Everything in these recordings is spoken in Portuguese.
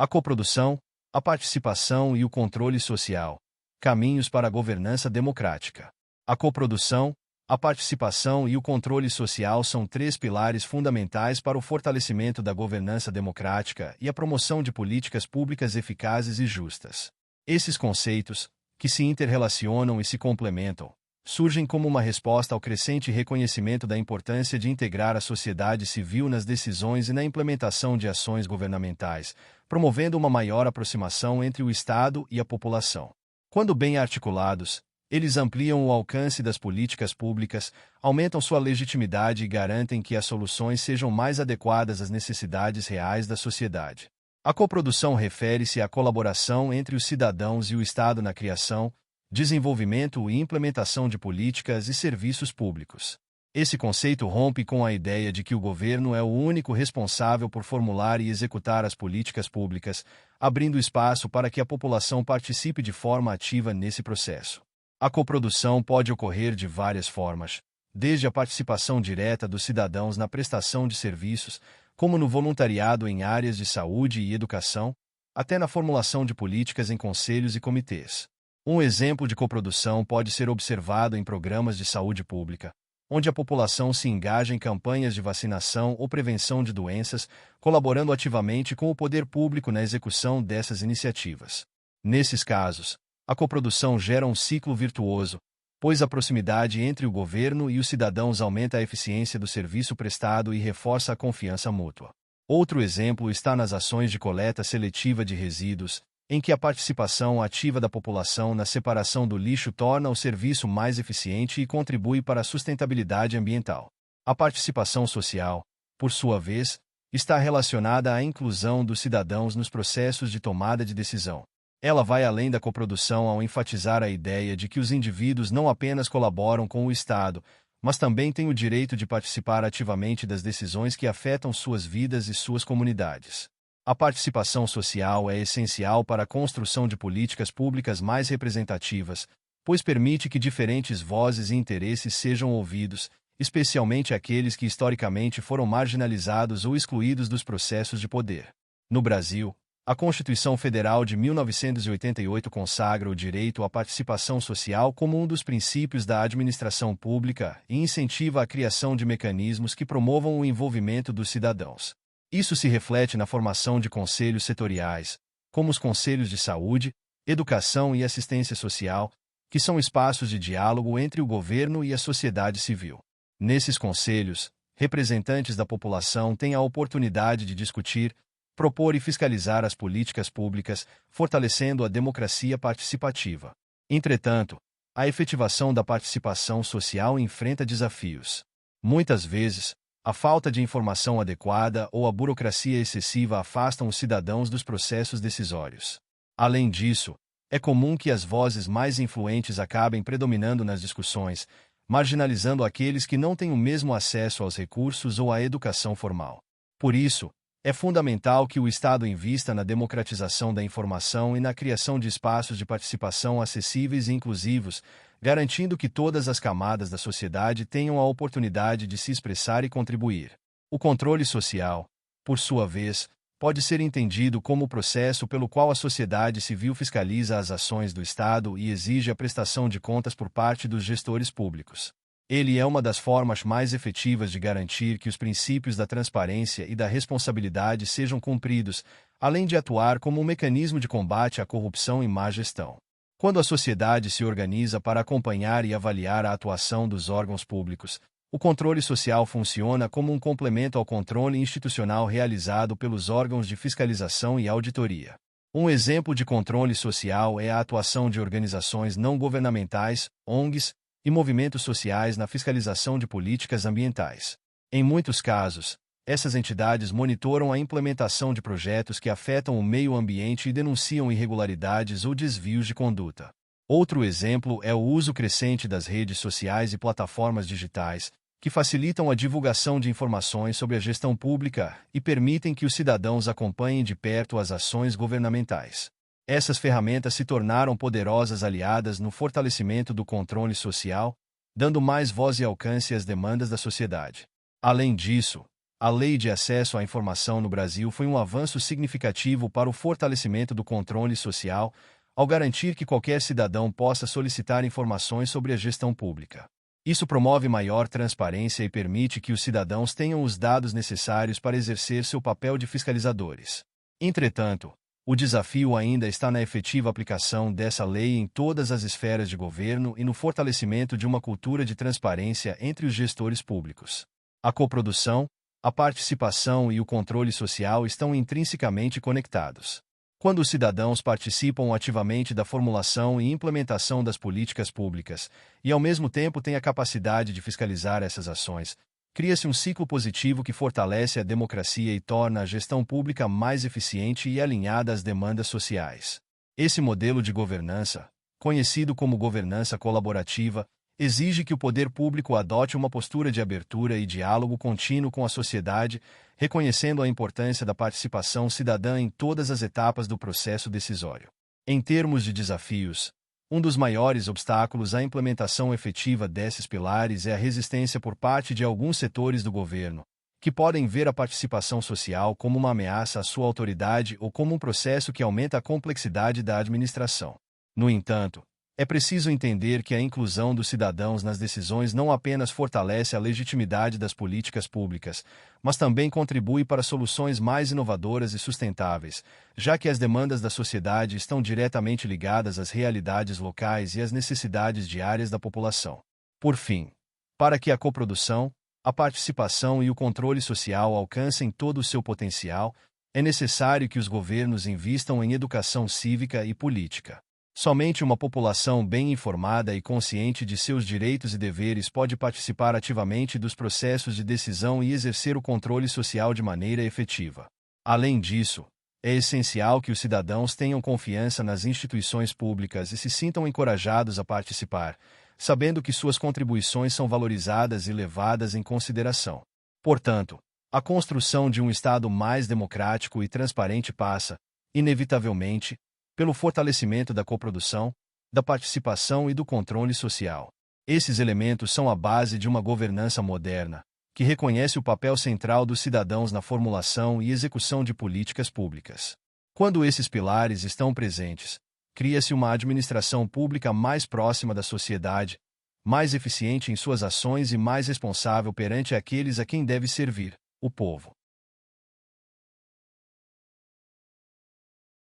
A coprodução, a participação e o controle social. Caminhos para a governança democrática. A coprodução, a participação e o controle social são três pilares fundamentais para o fortalecimento da governança democrática e a promoção de políticas públicas eficazes e justas. Esses conceitos, que se interrelacionam e se complementam, surgem como uma resposta ao crescente reconhecimento da importância de integrar a sociedade civil nas decisões e na implementação de ações governamentais, promovendo uma maior aproximação entre o Estado e a população. Quando bem articulados, eles ampliam o alcance das políticas públicas, aumentam sua legitimidade e garantem que as soluções sejam mais adequadas às necessidades reais da sociedade. A coprodução refere-se à colaboração entre os cidadãos e o Estado na criação, desenvolvimento e implementação de políticas e serviços públicos. Esse conceito rompe com a ideia de que o governo é o único responsável por formular e executar as políticas públicas, abrindo espaço para que a população participe de forma ativa nesse processo. A coprodução pode ocorrer de várias formas, desde a participação direta dos cidadãos na prestação de serviços, como no voluntariado em áreas de saúde e educação, até na formulação de políticas em conselhos e comitês. Um exemplo de coprodução pode ser observado em programas de saúde pública, onde a população se engaja em campanhas de vacinação ou prevenção de doenças, colaborando ativamente com o poder público na execução dessas iniciativas. Nesses casos, a coprodução gera um ciclo virtuoso, pois a proximidade entre o governo e os cidadãos aumenta a eficiência do serviço prestado e reforça a confiança mútua. Outro exemplo está nas ações de coleta seletiva de resíduos, em que a participação ativa da população na separação do lixo torna o serviço mais eficiente e contribui para a sustentabilidade ambiental. A participação social, por sua vez, está relacionada à inclusão dos cidadãos nos processos de tomada de decisão. Ela vai além da coprodução ao enfatizar a ideia de que os indivíduos não apenas colaboram com o Estado, mas também têm o direito de participar ativamente das decisões que afetam suas vidas e suas comunidades. A participação social é essencial para a construção de políticas públicas mais representativas, pois permite que diferentes vozes e interesses sejam ouvidos, especialmente aqueles que historicamente foram marginalizados ou excluídos dos processos de poder. No Brasil, a Constituição Federal de 1988 consagra o direito à participação social como um dos princípios da administração pública e incentiva a criação de mecanismos que promovam o envolvimento dos cidadãos. Isso se reflete na formação de conselhos setoriais, como os conselhos de saúde, educação e assistência social, que são espaços de diálogo entre o governo e a sociedade civil. Nesses conselhos, representantes da população têm a oportunidade de discutir, propor e fiscalizar as políticas públicas, fortalecendo a democracia participativa. Entretanto, a efetivação da participação social enfrenta desafios. Muitas vezes, a falta de informação adequada ou a burocracia excessiva afastam os cidadãos dos processos decisórios. Além disso, é comum que as vozes mais influentes acabem predominando nas discussões, marginalizando aqueles que não têm o mesmo acesso aos recursos ou à educação formal. Por isso, é fundamental que o Estado invista na democratização da informação e na criação de espaços de participação acessíveis e inclusivos, garantindo que todas as camadas da sociedade tenham a oportunidade de se expressar e contribuir. O controle social, por sua vez, pode ser entendido como o processo pelo qual a sociedade civil fiscaliza as ações do Estado e exige a prestação de contas por parte dos gestores públicos. Ele é uma das formas mais efetivas de garantir que os princípios da transparência e da responsabilidade sejam cumpridos, além de atuar como um mecanismo de combate à corrupção e má gestão. Quando a sociedade se organiza para acompanhar e avaliar a atuação dos órgãos públicos, o controle social funciona como um complemento ao controle institucional realizado pelos órgãos de fiscalização e auditoria. Um exemplo de controle social é a atuação de organizações não governamentais, ONGs, e movimentos sociais na fiscalização de políticas ambientais. Em muitos casos, essas entidades monitoram a implementação de projetos que afetam o meio ambiente e denunciam irregularidades ou desvios de conduta. Outro exemplo é o uso crescente das redes sociais e plataformas digitais, que facilitam a divulgação de informações sobre a gestão pública e permitem que os cidadãos acompanhem de perto as ações governamentais. Essas ferramentas se tornaram poderosas aliadas no fortalecimento do controle social, dando mais voz e alcance às demandas da sociedade. Além disso, A Lei de Acesso à Informação no Brasil foi um avanço significativo para o fortalecimento do controle social, ao garantir que qualquer cidadão possa solicitar informações sobre a gestão pública. Isso promove maior transparência e permite que os cidadãos tenham os dados necessários para exercer seu papel de fiscalizadores. Entretanto, o desafio ainda está na efetiva aplicação dessa lei em todas as esferas de governo e no fortalecimento de uma cultura de transparência entre os gestores públicos. A coprodução, a participação e o controle social estão intrinsecamente conectados. Quando os cidadãos participam ativamente da formulação e implementação das políticas públicas, e ao mesmo tempo têm a capacidade de fiscalizar essas ações, cria-se um ciclo positivo que fortalece a democracia e torna a gestão pública mais eficiente e alinhada às demandas sociais. Esse modelo de governança, conhecido como governança colaborativa, exige que o poder público adote uma postura de abertura e diálogo contínuo com a sociedade, reconhecendo a importância da participação cidadã em todas as etapas do processo decisório. Em termos de desafios, um dos maiores obstáculos à implementação efetiva desses pilares é a resistência por parte de alguns setores do governo, que podem ver a participação social como uma ameaça à sua autoridade ou como um processo que aumenta a complexidade da administração. No entanto, é preciso entender que a inclusão dos cidadãos nas decisões não apenas fortalece a legitimidade das políticas públicas, mas também contribui para soluções mais inovadoras e sustentáveis, já que as demandas da sociedade estão diretamente ligadas às realidades locais e às necessidades diárias da população. Por fim, para que a coprodução, a participação e o controle social alcancem todo o seu potencial, é necessário que os governos invistam em educação cívica e política. Somente uma população bem informada e consciente de seus direitos e deveres pode participar ativamente dos processos de decisão e exercer o controle social de maneira efetiva. Além disso, é essencial que os cidadãos tenham confiança nas instituições públicas e se sintam encorajados a participar, sabendo que suas contribuições são valorizadas e levadas em consideração. Portanto, a construção de um Estado mais democrático e transparente passa, inevitavelmente, pelo fortalecimento da coprodução, da participação e do controle social. Esses elementos são a base de uma governança moderna, que reconhece o papel central dos cidadãos na formulação e execução de políticas públicas. Quando esses pilares estão presentes, cria-se uma administração pública mais próxima da sociedade, mais eficiente em suas ações e mais responsável perante aqueles a quem deve servir, o povo.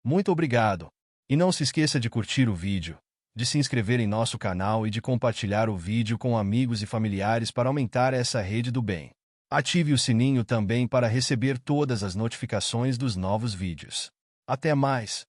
Muito obrigado! E não se esqueça de curtir o vídeo, de se inscrever em nosso canal e de compartilhar o vídeo com amigos e familiares para aumentar essa rede do bem. Ative o sininho também para receber todas as notificações dos novos vídeos. Até mais!